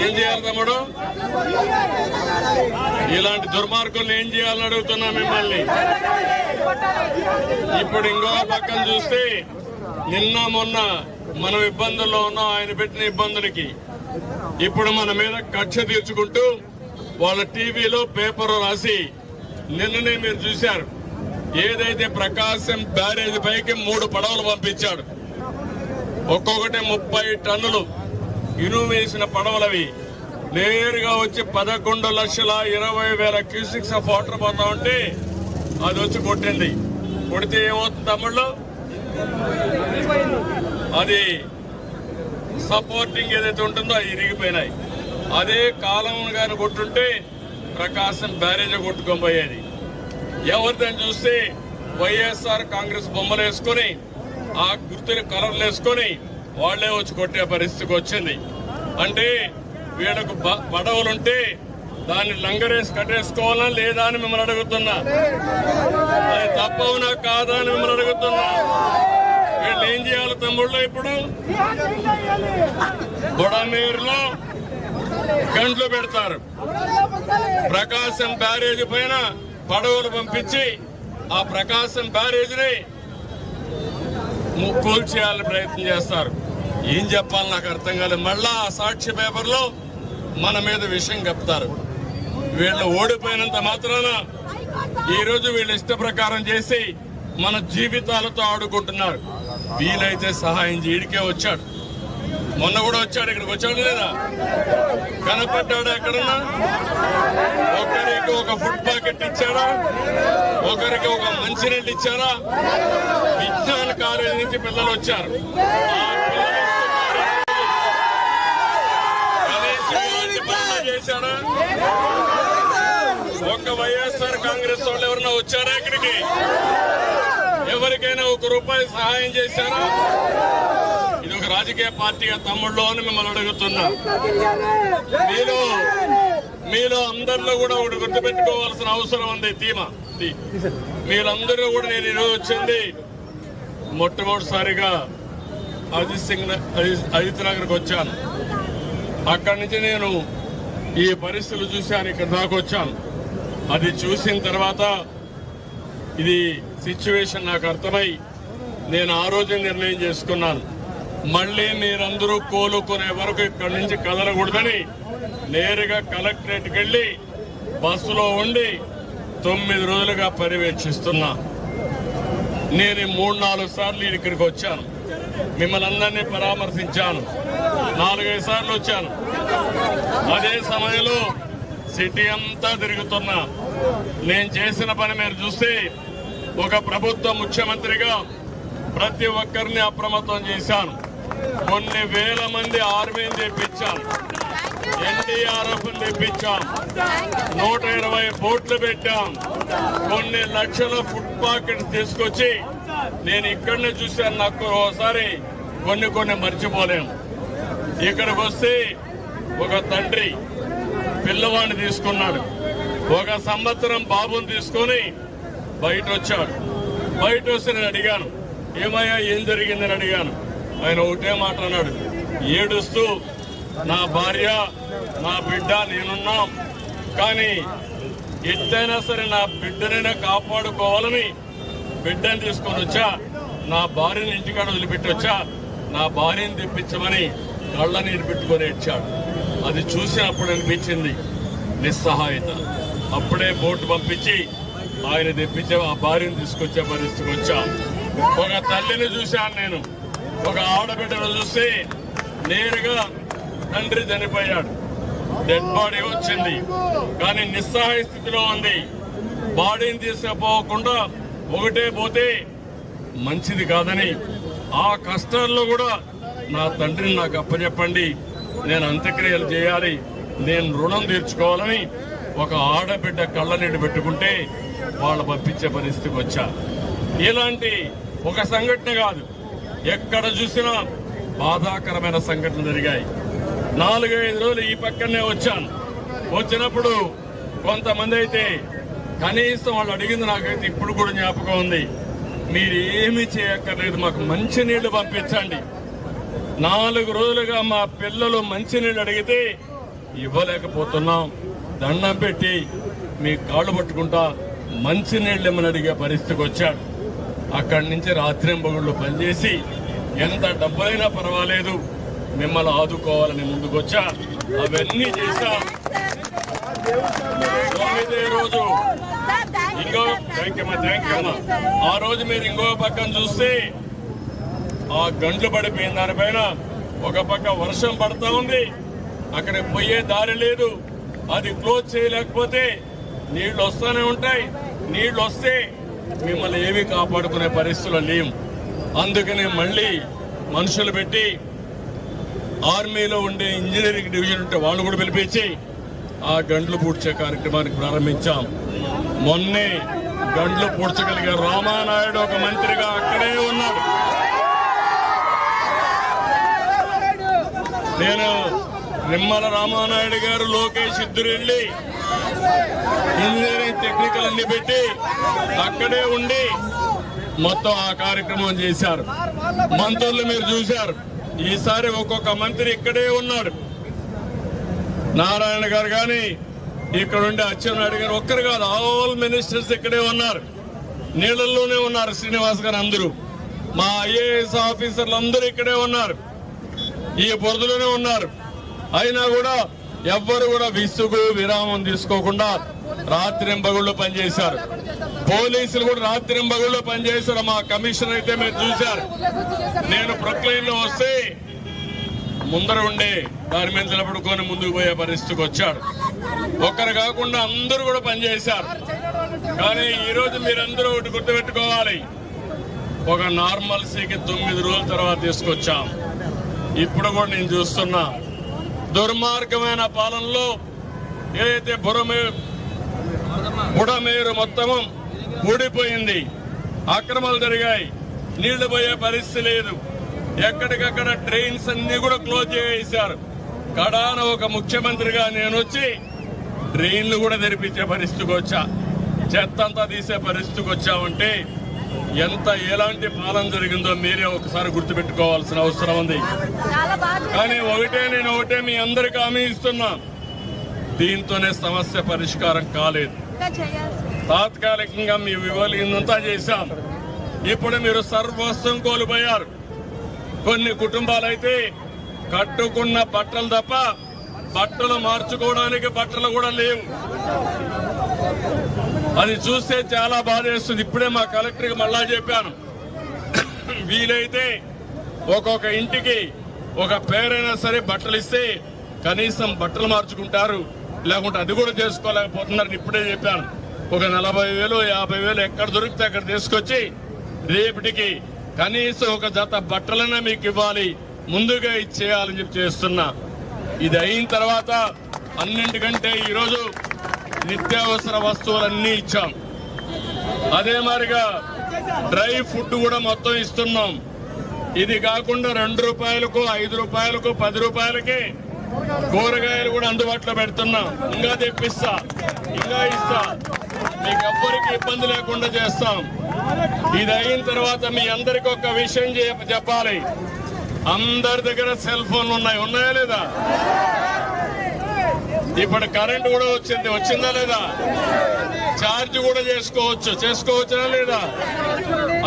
ఏం చేయాలి తమ్ముడు? ఇలాంటి దుర్మార్గుల్ని ఏం చేయాలని అడుగుతున్నా మిమ్మల్ని. ఇప్పుడు ఇంకో పక్కన చూస్తే నిన్న మొన్న మనం ఇబ్బందుల్లో ఉన్నాం ఆయన పెట్టిన ఇబ్బందులకి. ఇప్పుడు మన మీద కక్ష తీర్చుకుంటూ వాళ్ళ టీవీలో పేపర్ రాసి, నిన్ననే మీరు చూశారు, ఏదైతే ప్రకాశం బ్యారేజ్ పైకి 3 పడవలు పంపించాడు. ఒక్కొక్కటి 30 టన్నులు ఇనుము వేసిన పడవలవి. నేరుగా వచ్చి 11,20,000 క్యూసిక్స్ ఆఫ్ వాటర్ పోతా ఉంటే అది వచ్చి కొట్టింది. కొడితే ఏమవుతుంది తమ్ముళ్ళు? అది సపోర్టింగ్ ఏదైతే ఉంటుందో అది ఇరిగిపోయినాయి. అదే కాలం కానీ కొట్టుంటే ప్రకాశం బ్యారేజ్ కొట్టుకొని పోయేది. ఎవరిదని చూస్తే వైఎస్ఆర్ కాంగ్రెస్ బొమ్మలు వేసుకొని, ఆ గుర్తుని కలర్లు వేసుకొని వాళ్లే వచ్చి కొట్టే పరిస్థితికి వచ్చింది. అంటే వీళ్ళకు పడవలుంటే దాన్ని లంగరేసి కట్టేసుకోవాలా లేదా అని మిమ్మల్ని అడుగుతున్నా. అది తప్పవునా కాదా అని మిమ్మల్ని అడుగుతున్నా. వీళ్ళు ఏం చేయాలి తమ్ముళ్ళు? ఇప్పుడు బుడమేరులో గంటలు పెడతారు. ప్రకాశం బ్యారేజ్ పైన పడవలు పంపించి ఆ ప్రకాశం బ్యారేజ్ ని కూల్చేయాలని ప్రయత్నం చేస్తారు. ఏం చెప్పాలి నాకు అర్థం కాలేదు. మళ్ళా సాక్షి పేపర్లో మన మీద విషయం చెప్తారు. వీళ్ళు ఓడిపోయినంత మాత్రాన ఈరోజు వీళ్ళు ఇష్ట ప్రకారం చేసి మన జీవితాలతో ఆడుకుంటున్నారు. వీలైతే సహాయం చేయడికే వచ్చాడు. మొన్న కూడా వచ్చాడు, ఇక్కడికి వచ్చాడు లేదా? కనపడ్డాడు ఎక్కడన్నా? ఒకరికి ఒక ఫుడ్ ప్యాకెట్ ఇచ్చారా? ఒకరికి ఒక మంచినీళ్ళు ఇచ్చారా? విజ్ఞాన కాలేజీ నుంచి పిల్లలు వచ్చారు. చేశాడా? ఒక్క వైఎస్ఆర్ కాంగ్రెస్ వాళ్ళు ఎవరన్నా వచ్చారా ఇక్కడికి? ఎవరికైనా ₹1 సహాయం చేశారా? ఇది ఒక రాజకీయ పార్టీగా తమ్ముళ్ళు అని మిమ్మల్ని అడుగుతున్నా. మీలో అందరిలో కూడా ఒకటి గుర్తుపెట్టుకోవాల్సిన అవసరం ఉంది. మీరందరూ కూడా నేను ఈరోజు వచ్చింది మొట్టమొదటిసారిగా అజిత్ నగర్కి వచ్చాను. అక్కడి నుంచి నేను ఈ పరిస్థితులు చూశాను, ఇక్కడ దాకా వచ్చాను. అది చూసిన తర్వాత ఇది సిచ్యువేషన్ నాకు అర్థమై నేను ఆ రోజు నిర్ణయం చేసుకున్నాను, మళ్ళీ మీరందరూ కోలుకునే వరకు ఇక్కడి నుంచి కదలకూడదని నేరుగా కలెక్టరేట్కి వెళ్ళి బస్సులో ఉండి 9 రోజులుగా పర్యవేక్షిస్తున్నా. నేను 3-4 సార్లు ఇక్కడికి వచ్చాను, మిమ్మల్ని అందరినీ పరామర్శించాను, 4-5 సార్లు వచ్చాను. అదే సమయంలో సిటీ అంతా తిరుగుతున్నా. నేను చేసిన పని మీరు చూస్తే ఒక ప్రభుత్వ ముఖ్యమంత్రిగా ప్రతి ఒక్కరిని అప్రమత్తం చేశాను. కొన్ని వేల మంది ఆర్మీని తెప్పించాను, NDRF తెప్పించాం, 120 బోట్లు పెట్టాం, కొన్ని లక్షల ఫుడ్ పాకెట్ తీసుకొచ్చి నేను ఇక్కడనే చూశాను. నాకు ఒకసారి కొన్ని మర్చిపోలేం. ఇక్కడికి వస్తే ఒక తండ్రి పిల్లవాడిని తీసుకున్నాడు, 1 సంవత్సరం బాబుని తీసుకొని బయట వచ్చాడు. బయట వస్తే నేను అడిగాను, ఏమయ్యా ఏం జరిగిందని అడిగాను. ఆయన ఒకటే మాట అన్నాడు, ఏడుస్తూ నా భార్య నా బిడ్డ నేనున్నాం, కానీ ఎట్టయినా సరే నా బిడ్డనైనా కాపాడుకోవాలని బిడ్డని తీసుకొని వచ్చా, నా భార్యని ఇంటికాడ వదిలిపెట్టి వచ్చా, నా భార్యని తెప్పించమని కళ్ళ నీరు పెట్టుకొని ఏడ్చాడు. అది చూసినప్పుడు అనిపించింది నిస్సహాయత. అప్పుడే బోటు పంపించి ఆయన తెప్పించే ఆ భార్యను తీసుకొచ్చే పరిస్థితికి వచ్చా. ఒక తల్లిని చూశాను నేను, ఒక ఆడబిడ్డను చూస్తే నేరుగా తండ్రి చనిపోయాడు, డెడ్ బాడీ వచ్చింది, కానీ నిస్సహాయ స్థితిలో ఉంది. బాడీని తీసుకుపోకుండా ఒకటే పోతే మంచిది కాదని ఆ కష్టాల్లో కూడా నా తండ్రిని నాకు అప్పచెప్పండి, నేను అంత్యక్రియలు చేయాలి, నేను రుణం తీర్చుకోవాలని ఒక ఆడబిడ్డ కళ్ళ నీళ్ళు పెట్టుకుంటే వాళ్ళు పంపించే పరిస్థితికి వచ్చా. ఇలాంటి ఒక సంఘటన కాదు, ఎక్కడ చూసినా బాధాకరమైన సంఘటనలు జరిగాయి. 4-5 రోజులు ఈ పక్కనే వచ్చాను. వచ్చినప్పుడు కొంతమంది అయితే కనీసం వాళ్ళు అడిగింది నాకైతే ఇప్పుడు కూడా జ్ఞాపకం ఉంది, మీరు ఏమీ చేయక్కర్లేదు, మాకు మంచినీళ్లు పంపించండి. 4 రోజులుగా మా పిల్లలు మంచినీళ్ళు అడిగితే ఇవ్వలేకపోతున్నాం, దండం పెట్టి మీ కాళ్ళు పట్టుకుంటా మంచినీళ్ళు ఏమని అడిగే పరిస్థితికి వచ్చాడు. అక్కడి నుంచి రాత్రింబగుళ్ళు పనిచేసి ఎంత డబ్బులైనా పర్వాలేదు మిమ్మల్ని ఆదుకోవాలని ముందుకొచ్చా. అవన్నీ చేశా. 9వ రోజు ఇంకో థ్యాంక్ యూ అమ్మా. ఆ రోజు మీరు ఇంకో పక్కన చూస్తే ఆ గండ్లు పడిపోయిన దానిపైన ఒక పక్క వర్షం పడతా ఉంది, అక్కడ పోయే దారి లేదు, అది క్లోజ్ చేయలేకపోతే నీళ్లు వస్తూనే ఉంటాయి. నీళ్లు వస్తే మిమ్మల్ని ఏమీ కాపాడుకునే పరిస్థితులు లేవు. అందుకనే మళ్ళీ మనుషులు పెట్టి ఆర్మీలో ఉండే ఇంజనీరింగ్ డివిజన్ ఉంటే వాళ్ళు కూడా పిలిపించి ఆ గండ్లు పూడ్చే కార్యక్రమానికి ప్రారంభించాం. మొన్నే గండ్లు పూడ్చగలిగే రామానాయుడు ఒక మంత్రిగా అక్కడే ఉన్నాడు. నేను నిమ్మల రామానాయుడు గారు, లోకేష్ ఇద్దరు వెళ్ళి ఇంజనీరింగ్ టెక్నికల్ అన్ని పెట్టి అక్కడే ఉండి మొత్తం ఆ కార్యక్రమం చేశారు. మంత్రులు మీరు చూశారు, ఈసారి ఒక్కొక్క మంత్రి ఇక్కడే ఉన్నాడు. నారాయణ గారు కానీ ఇక్కడ ఉండే అచ్చెన్నాయుడు గారు ఒక్కరు కాదు, ఆల్ మినిస్టర్స్ ఇక్కడే ఉన్నారు. నీళ్లలోనే ఉన్నారు శ్రీనివాస్ గారు, అందరూ మా IAS ఆఫీసర్లు అందరూ ఇక్కడే ఉన్నారు, ఈ బురదలోనే ఉన్నారు. అయినా కూడా ఎవ్వరు కూడా విసుగు విరామం తీసుకోకుండా రాత్రింబగుళ్ళు పనిచేశారు. పోలీసులు కూడా రాత్రింబగుళ్ళు పనిచేశారు. మా కమిషనర్ అయితే మీరు చూశారు, నేను ప్రొక్లైన్ లో వస్తే ముందర ఉండే దాని మీద నిలబడుకొని ముందుకు పోయే పరిస్థితికి వచ్చాడు. ఒక్కరు కాకుండా అందరూ కూడా పనిచేశారు. కానీ ఈరోజు మీరందరూ ఒకటి గుర్తుపెట్టుకోవాలి, ఒక నార్మల్సీకి 9 రోజుల తర్వాత తీసుకొచ్చాం. ఇప్పుడు కూడా నేను చూస్తున్నా దుర్మార్గమైన పాలనలో ఏదైతే బుడమేరు మొత్తము ఊడిపోయింది, అక్రమాలు జరిగాయి, నీళ్లు పోయే పరిస్థితి లేదు, ఎక్కడికక్కడ ట్రైన్స్ అన్ని కూడా క్లోజ్ చేశారు. కడాన ఒక ముఖ్యమంత్రిగా నేను వచ్చి డ్రైన్లు కూడా తెరిపించే పరిస్థితికి వచ్చా, చెత్త అంతా తీసే పరిస్థితికి వచ్చామంటే ఎలాంటి పాలన జరిగిందో మీరే ఒకసారి గుర్తుపెట్టుకోవాల్సిన అవసరం ఉంది. కానీ నేను ఒకటే మీ అందరికీ హామీ ఇస్తున్నా, దీంతోనే సమస్య పరిష్కారం కాలేదు. తాత్కాలికంగా మీ వివరిందంతా చేశాం. ఇప్పుడు మీరు సర్వస్వం కోల్పోయారు. కొన్ని కుటుంబాలైతే కట్టుకున్న బట్టలు తప్ప బట్టలు మార్చుకోవడానికి బట్టలు కూడా లేవు. అది చూస్తే చాలా బాధేస్తుంది. ఇప్పుడే మా కలెక్టర్కి మళ్ళా చెప్పాను, వీలైతే ఒక్కొక్క ఇంటికి ఒక పేరైనా సరే బట్టలు ఇస్తే కనీసం బట్టలు మార్చుకుంటారు, లేకుంటే అది కూడా చేసుకోలేకపోతున్నారని ఇప్పుడే చెప్పాను. ఒక 40,000 50,000 ఎక్కడ దొరికితే అక్కడ తీసుకొచ్చి రేపటికి కనీసం ఒక జత బట్టలన్నా మీకు ఇవ్వాలి, ముందుగా ఇచ్చేయాలని చెప్పి చేస్తున్నా. ఇది అయిన తర్వాత అన్నింటికంటే ఈరోజు నిత్యావసర వస్తువులన్నీ ఇచ్చాం. అదే మాదిరిగా డ్రై ఫుడ్ కూడా మొత్తం ఇస్తున్నాం. ఇది కాకుండా 2 రూపాయలకు 5 రూపాయలకు 10 రూపాయలకి కూరగాయలు కూడా అందుబాటులో పెడుతున్నాం. ఇంకా తెప్పిస్తా, ఇంకా ఇస్తా, మీకు ఎవ్వరికి ఇబ్బంది లేకుండా చేస్తాం. ఇది అయిన తర్వాత మీ అందరికి ఒక విషయం చెప్పాలి. అందరి దగ్గర సెల్ ఫోన్లు ఉన్నాయా లేదా? ఇప్పుడు కరెంట్ కూడా వచ్చిందా లేదా? ఛార్జ్ కూడా చేసుకోవచ్చా లేదా?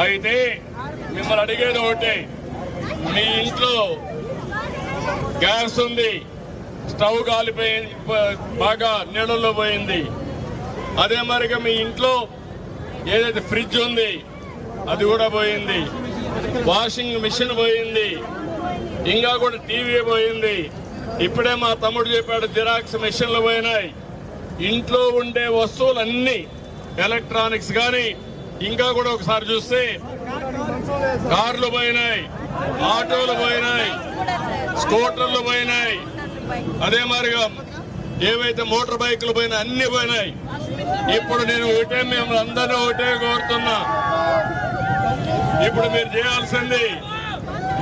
అయితే మిమ్మల్ని అడిగేది ఒకటే, మీ ఇంట్లో గ్యాస్ ఉంది, స్టవ్ కాలిపోయి బాగా నీళ్ళల్లో పోయింది. అదే మరిగా మీ ఇంట్లో ఏదైతే ఫ్రిడ్జ్ ఉంది అది కూడా పోయింది, వాషింగ్ మిషన్ పోయింది, ఇంకా కూడా టీవీ పోయింది. ఇప్పుడే మా తమ్ముడు చెప్పాడు, జిరాక్స్ మిషన్లు పోయినాయి. ఇంట్లో ఉండే వస్తువులన్నీ ఎలక్ట్రానిక్స్ కానీ ఇంకా కూడా ఒకసారి చూస్తే కార్లు పోయినాయి, ఆటోలు పోయినాయి, స్కూటర్లు పోయినాయి. అదే మాదిరిగా ఏవైతే మోటార్ బైకులు పోయినా అన్ని పోయినాయి. ఇప్పుడు నేను మేము అందరూ ఒకటే కోరుతున్నా, ఇప్పుడు మీరు చేయాల్సింది,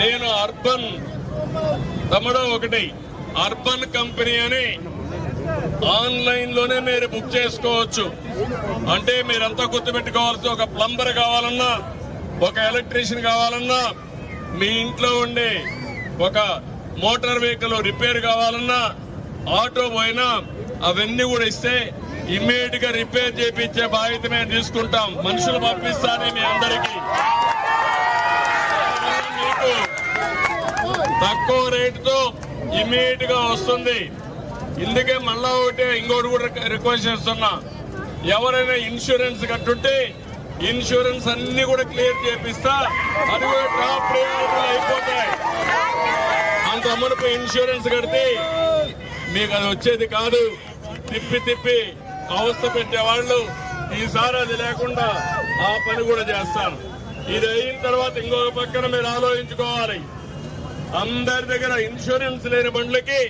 నేను అర్బన్ తమ్ముడు ఒకటి అర్బన్ కంపెనీ అని ఆన్లైన్ లోనే మీరు బుక్ చేసుకోవచ్చు. అంటే మీరంతా గుర్తుపెట్టుకోవాల్సి, ఒక ప్లంబర్ కావాలన్నా, ఒక ఎలక్ట్రీషియన్ కావాలన్నా, మీ ఇంట్లో ఉండే ఒక మోటార్ వెహికల్ రిపేర్ కావాలన్నా, ఆటో పోయినా అవన్నీ కూడా ఇస్తే ఇమ్మీడియట్ గా రిపేర్ చేయించే బాధ్యత మేము తీసుకుంటాం. మనుషులు పంపిస్తానే మీ అందరికీ. మీకు తక్కువ రేటుతో ఇమ్మీడియట్ గా వస్తుంది. ఇందుకే మళ్ళా ఇంకోటి కూడా రిక్వెస్ట్ చేస్తున్నా, ఎవరైనా ఇన్సూరెన్స్ కట్టుంటే ఇన్సూరెన్స్ అన్ని కూడా క్లియర్ చేపిస్తా, అది కూడా టాప్ ప్రయారిటీలు అయిపోతాయి. అంత మునుపు ఇన్సూరెన్స్ కడితే మీకు అది వచ్చేది కాదు, తిప్పి అవస్థ పెట్టేవాళ్ళు. ఈసారి అది లేకుండా ఆ పని కూడా చేస్తాను. ఇది అయిన తర్వాత ఇంకొక పక్కన మీరు ఆలోచించుకోవాలి, అందరి దగ్గర ఇన్సూరెన్స్ లేని బండ్లకి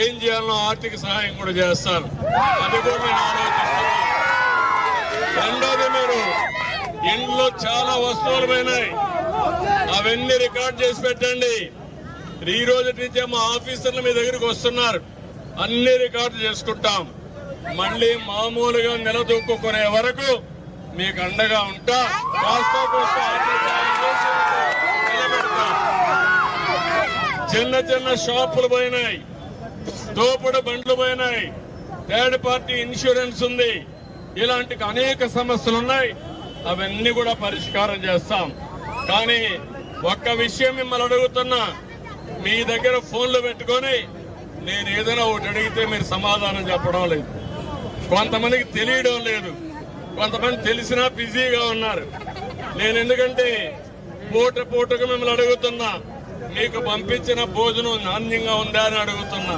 ఏం చేయాలనో ఆర్థిక సహాయం కూడా చేస్తాను. అది కూడా నేను ఆలోచిస్తాను. రెండోది, మీరు ఇంట్లో చాలా వస్తువులు పోయినాయి, అవన్నీ రికార్డ్ చేసి పెట్టండి. ఈ రోజు నుంచే మా ఆఫీసర్లు మీ దగ్గరికి వస్తున్నారు, అన్ని రికార్డు చేసుకుంటాం. మళ్ళీ మామూలుగా నిలదొక్కునే వరకు మీకు అండగా ఉంటా. చిన్న షాపులు పోయినాయి, తోపుడు బండ్లు పోయినాయి, థర్డ్ పార్టీ ఇన్సూరెన్స్ ఉంది, ఇలాంటి అనేక సమస్యలు ఉన్నాయి. అవన్నీ కూడా పరిష్కారం చేస్తాం. కానీ ఒక్క విషయం మిమ్మల్ని అడుగుతున్నా, మీ దగ్గర ఫోన్లు పెట్టుకొని నేను ఏదైనా ఒకటి అడిగితే మీరు సమాధానం చెప్పడం లేదు. కొంతమందికి తెలియడం లేదు, కొంతమంది తెలిసినా బిజీగా ఉన్నారు. నేను ఎందుకంటే పూటకు మిమ్మల్ని అడుగుతున్నా, మీకు పంపించిన భోజనం నాణ్యంగా ఉందా అని అడుగుతున్నా,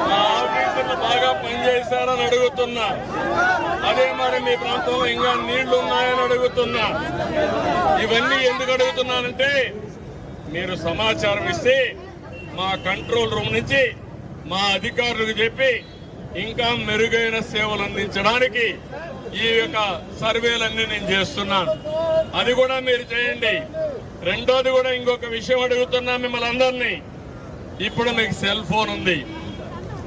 మా ఆఫీసర్లు బాగా పనిచేశారని అడుగుతున్నా, అదే మరి మీ ప్రాంతంలో ఇంకా నీళ్లు ఉన్నాయని అడుగుతున్నా. ఇవన్నీ ఎందుకు అడుగుతున్నానంటే, మీరు సమాచారం ఇస్తే మా కంట్రోల్ రూమ్ నుంచి మా అధికారులకు చెప్పి ఇంకా మెరుగైన సేవలు అందించడానికి ఈ యొక్క సర్వేలన్నీ నేను చేస్తున్నాను. అది కూడా మీరు చేయండి. రెండోది కూడా ఇంకొక విషయం అడుగుతున్నా మిమ్మల్ని అందరినీ. ఇప్పుడు మీకు సెల్ ఫోన్ ఉంది,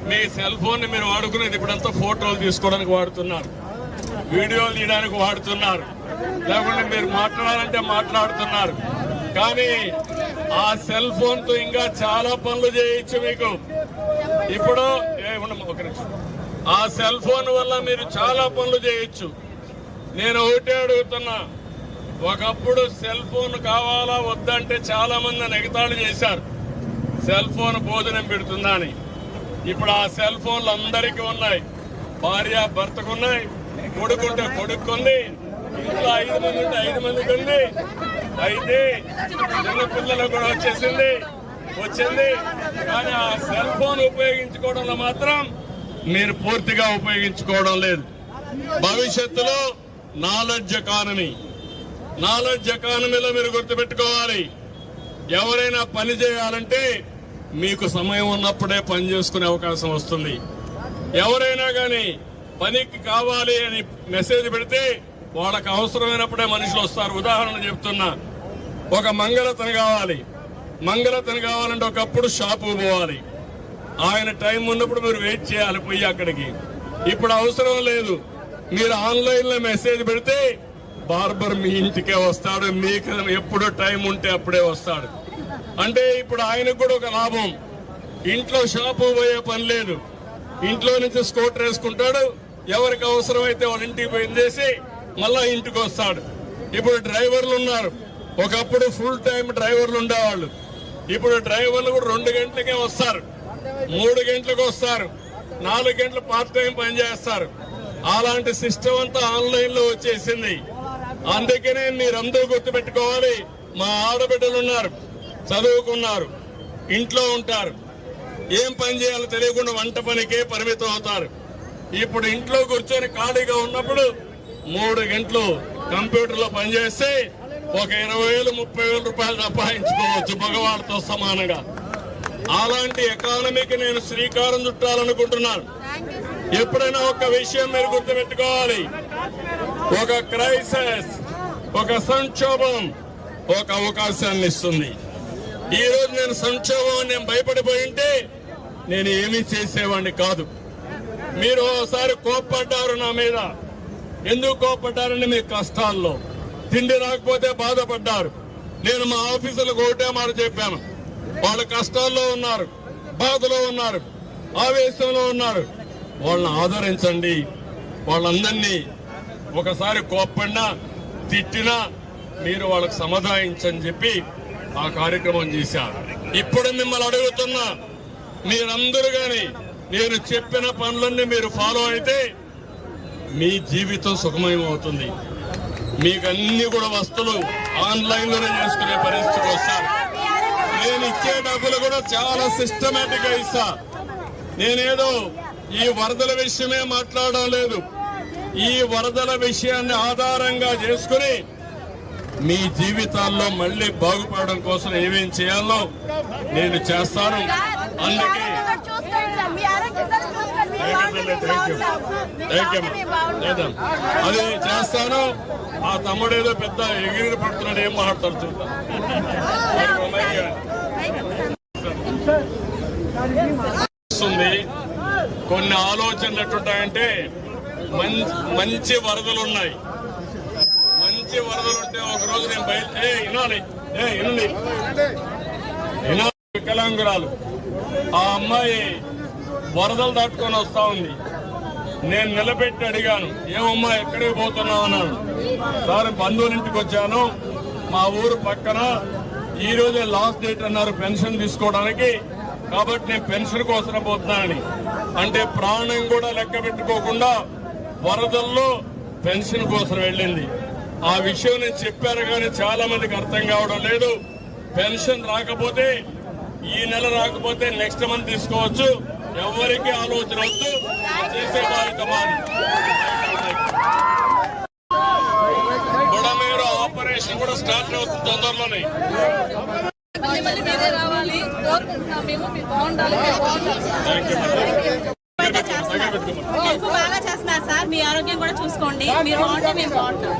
మీ సెల్ ఫోన్ ని మీరు వాడుకునేది ఇప్పుడంతా ఫోటోలు తీసుకోవడానికి వాడుతున్నారు, వీడియోలు తీయడానికి వాడుతున్నారు, లేకుంటే మీరు మాట్లాడాలంటే మాట్లాడుతున్నారు. కానీ ఆ సెల్ ఫోన్ తో ఇంకా చాలా పనులు చేయొచ్చు మీకు. ఇప్పుడు ఒక నిమిషం, ఆ సెల్ ఫోన్ వల్ల మీరు చాలా పనులు చేయొచ్చు. నేను ఒకటే అడుగుతున్నా, ఒకప్పుడు సెల్ ఫోన్ కావాలా వద్దంటే చాలా మంది ఎగతాళి చేశారు, సెల్ ఫోన్ భోజనం పెడుతుందా అని. ఇప్పుడు ఆ సెల్ ఫోన్లు అందరికీ ఉన్నాయి, భార్య భర్తకున్నాయి, కొడుకుంటే కొడుకుంది, ఇంట్లో 5 మంది ఉంటే 5 మందికి ఉంది. అయితే చిన్న పిల్లలకు కూడా వచ్చింది. కానీ ఆ సెల్ ఫోన్ ఉపయోగించుకోవడంలో మాత్రం మీరు పూర్తిగా ఉపయోగించుకోవడం లేదు. భవిష్యత్తులో నాలెడ్జ్ ఎకానమీలో మీరు గుర్తుపెట్టుకోవాలి. ఎవరైనా పని చేయాలంటే మీకు సమయం ఉన్నప్పుడే పని చేసుకునే అవకాశం వస్తుంది. ఎవరైనా కానీ పనికి కావాలి అని మెసేజ్ పెడితే వాళ్ళకి అవసరమైనప్పుడే మనుషులు వస్తారు. ఉదాహరణ చెప్తున్నా, ఒక మంగళతను కావాలంటే ఒకప్పుడు షాపు పోవాలి, ఆయన టైం ఉన్నప్పుడు మీరు వెయిట్ చేయాలి పోయి అక్కడికి. ఇప్పుడు అవసరం లేదు, మీరు ఆన్లైన్ లో మెసేజ్ పెడితే బార్బర్ మీ ఇంటికే వస్తాడు, మీకు ఎప్పుడు టైం ఉంటే అప్పుడే వస్తాడు. అంటే ఇప్పుడు ఆయనకు కూడా ఒక లాభం, ఇంట్లో షాపు పోయే పని లేదు, ఇంట్లో నుంచి స్కూటర్ వేసుకుంటాడు, ఎవరికి అవసరమైతే వాళ్ళ ఇంటికి పోయిందేసి మళ్ళా ఇంటికి వస్తాడు. ఇప్పుడు డ్రైవర్లు ఉన్నారు, ఒకప్పుడు ఫుల్ టైం డ్రైవర్లు ఉండేవాళ్ళు, ఇప్పుడు డ్రైవర్లు కూడా 2 గంటలకే వస్తారు, 3 గంటలకు వస్తారు, 4 గంటలు పార్ట్ టైం పని చేస్తారు. అలాంటి సిస్టమ్ అంతా ఆన్లైన్ లో వచ్చేసింది. అందుకనే మీరందరూ గుర్తుపెట్టుకోవాలి, మా ఆడబిడ్డలు ఉన్నారు, చదువుకున్నారు, ఇంట్లో ఉంటారు, ఏం పని చేయాలో తెలియకుండా వంట పనికే పరిమితం అవుతారు. ఇప్పుడు ఇంట్లో కూర్చొని ఖాళీగా ఉన్నప్పుడు 3 గంటలు కంప్యూటర్ లో పనిచేస్తే ఒక 20,000 30,000 రూపాయలు సంపాదించుకోవచ్చు మగవాళ్ళతో సమానంగా. అలాంటి ఎకానమీకి నేను శ్రీకారం చుట్టాలనుకుంటున్నాను. ఎప్పుడైనా ఒక విషయం మీరు గుర్తుపెట్టుకోవాలి, ఒక క్రైసిస్, ఒక సంక్షోభం ఒక అవకాశాన్ని ఇస్తుంది. ఈ రోజు నేను సంక్షోభం నేను భయపడిపోయి ఉంటే నేను ఏమీ చేసేవాడిని కాదు. మీరు ఒకసారి కోప్పడ్డారు నా మీద, ఎందుకు కోప్పడ్డారని మీ కష్టాల్లో తిండి రాకపోతే బాధపడ్డారు. నేను మా ఆఫీసులకు ఒకటే మాట చెప్పాను, వాళ్ళ కష్టాల్లో ఉన్నారు, బాధలో ఉన్నారు, ఆవేశంలో ఉన్నారు, వాళ్ళని ఆదరించండి. వాళ్ళందరినీ ఒకసారి కోప్పడినా తిట్టినా మీరు వాళ్ళకి సమాధానించని చెప్పి ఆ కార్యక్రమం చేశారు. ఇప్పుడు మిమ్మల్ని అడుగుతున్నా, మీరందరూ గాని నేను చెప్పిన పనులన్నీ మీరు ఫాలో అయితే మీ జీవితం సుఖమయం అవుతుంది. మీకు అన్ని కూడా వస్తువులు ఆన్లైన్ లోనే చేసుకునే పరిస్థితికి వస్తారు. నేను ఇచ్చే డబ్బులు కూడా చాలా సిస్టమేటిక్ గా ఇస్తా. నేనేదో ఈ వరదల విషయమే మాట్లాడడం లేదు, ఈ వరదల విషయాన్ని ఆధారంగా చేసుకుని మీ జీవితాల్లో మళ్లీ బాగుపడడం కోసం ఏమేం చేయాలో నేను చేస్తాను. అందుకే అదే చేస్తాను. ఆ తమ్ముడేదో పెద్ద ఎగిరి పడుతున్నాడు, ఏం మాట్లాడతారు చూద్దాం. కొన్ని ఆలోచనలు ఎట్టుంటాయంటే, మంచి వరదలు ఉన్నాయి, మంచి వరదలు ఉంటే ఒక రోజు నేను వికలాంగురాలు, ఆ అమ్మాయి వరదలు దాటుకొని వస్తా ఉంది. నేను నిలబెట్టి అడిగాను, ఏమమ్మా ఎక్కడికి పోతున్నావు అన్నాను. సార్ బంధువుల ఇంటికి వచ్చాను, మా ఊరు పక్కన ఈ రోజే లాస్ట్ డేట్ అన్నారు పెన్షన్ తీసుకోవడానికి, కాబట్టి నేను పెన్షన్ కోసం పోతున్నానని. అంటే ప్రాణం కూడా లెక్క పెట్టుకోకుండా వరదల్లో పెన్షన్ కోసం వెళ్ళింది. ఆ విషయం నేను చెప్పాను కానీ చాలా మందికి అర్థం కావడం లేదు. పెన్షన్ రాకపోతే, ఈ నెల రాకపోతే నెక్స్ట్ మంత్ తీసుకోవచ్చు, ఎవరికి ఆలోచన వద్దు, చేసే బాధ్యత మాది. బుడమేరు ఆపరేషన్ కూడా స్టార్ట్ అవుతుంది తొందరలోనే. బాగా చేస్తున్నారు సార్, మీ ఆరోగ్యం కూడా చూసుకోండి, మీరు బాగుంటే మేము బాగుంటాం.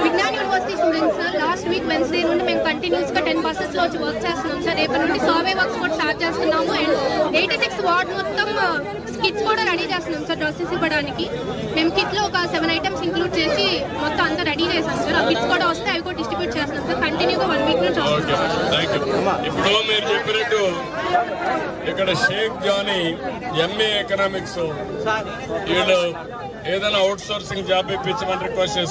Vignan university students last week Wednesday నుండి మేము కంటిన్యూస్ గా 10 buses లో వర్క్ చేస్తున్నాం సార్. రేపటి నుండి సర్వే వర్క్స్ కూడా స్టార్ట్ చేస్తున్నాము. అండ్ 86 వార్డ్ మొత్తం కిట్స్ కూడా రెడీ చేస్తున్నాం సార్ డ్రెస్సెస్ ఇవ్వడానికి. మేము కిట్ లో ఒక 7 items ఇంక్లూడ్ చేసి మొత్తం అంతా రెడీ చేసాం సార్. ఆ కిట్స్ కూడా వస్తే అవి కూడా డిస్ట్రిబ్యూట్ చేస్తున్నాం సార్. కంటిన్యూగా 1 week నుంచి ఓకే, థ్యాంక్ యూ. ఇప్పుడు మీరు చెప్పినట్టు ఇక్కడ షేక్ జానీ MA ఎకనామిక్స్ వీళ్ళు ఏదైనా అవుట్ సోర్సింగ్ జాబ్ ఇప్పించమని రిక్వెస్ట్ చేస్తారు.